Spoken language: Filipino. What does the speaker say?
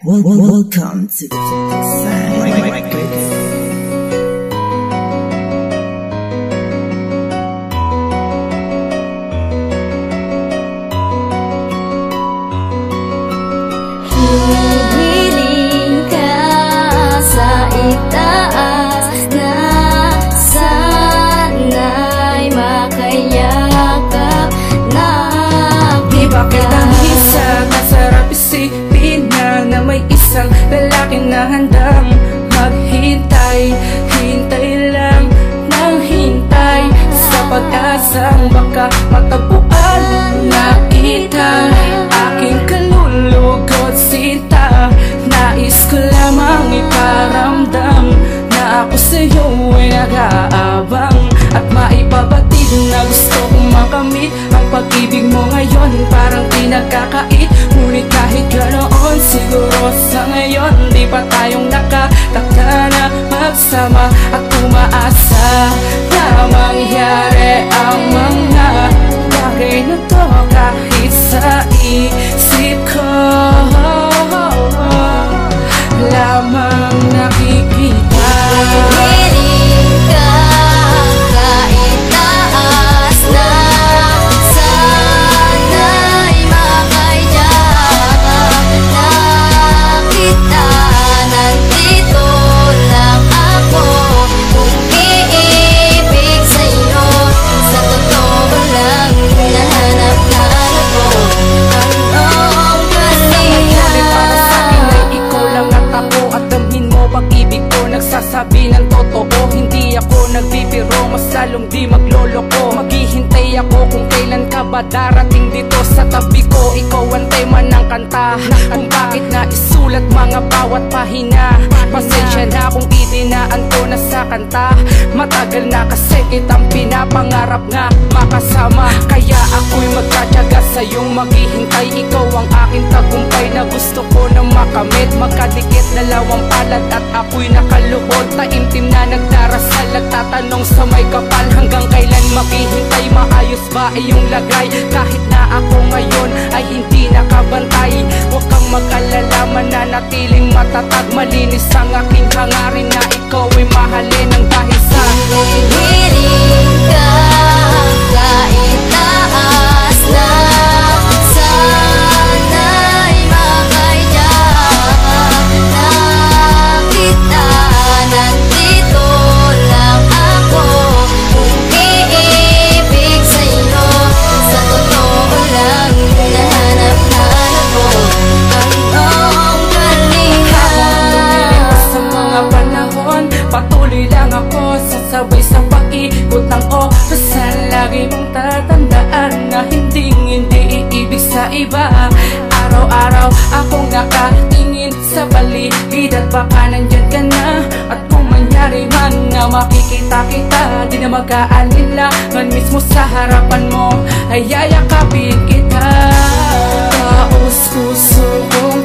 Welcome to the Exciting Records. Hihiling ka sa itaas na sana'y makayakap na di ba kitang isa, masarap isipin na may isang lalaki na handang maghintay. Hintay lang ng hintay sa pag-asang baka matagpuan na itang aking kalulugod sinta. Nais ko lamang iparamdam na ako sa'yo ay nag-aabang at maipabatid na gusto kong makamit ang pag-ibig mo ngayon. Parang pinagkakait, ngunit kahit ganoon siguro sa ngayon di pa tayong nakatakda na magsama at umaasa na mangyari ang mga bagay na to kahit sa isip ko lamang nakikita. Hihiling ka kahit taas na sana'y makayakap na kita. Nandito lang ako kung iibig sa'yo. Sa totoo lang nahanap ko anong Nangyari para sa'kin ay ikaw lang at ako. At damhin mo pag-ibig ko, nagsasabi ng totoo. Hindi ako nagbibiro, mas lalong di magloloko. Maghihintay ako kung kailan ka ba darating dito sa tabi ko. Ikaw ang tema ng kanta kung bakit na isulat mga bawat pahina. Pasensya na kung idinaan ko na sa kanta. Matagal na kasi kitang pinapangarap nga makasama. Kaya ako'y magtatyaga sa'yong maghihintay. Ikaw ang aking tagumpay na gusto ko na makamit. Magkadikit dalawang palad at ako'y nakalubod. Taimtim na nagdarasal at tatanong sa may kapal. Hanggang kailan maghihintay, maayos ba iyong lagay? Kahit na ako ngayon ay hindi nakabantay. Huwag kang mag-alala, mananatiling matatag. Malinis ang aking hangarin na ikaw ay mahalin ng dahil sa hihiling ka kahit taas na sana'y makayakap na kita. Nandito lang ako kung iibig sa'yo. Sa totoo lang nahanap ko anong kalihim. sa mga panahon, patuloy lang ako sasabay sa pag-ikot ng orasan. Lagi mong tatandaan na hindi iibig sa iba. Araw-araw akong nakatingin sa paligid at baka nandyan ka na. At kung mangyari man na makikita kita, di na mag-aalinlangan mismo sa harapan mo ay yayakapin kita. Taos puso kong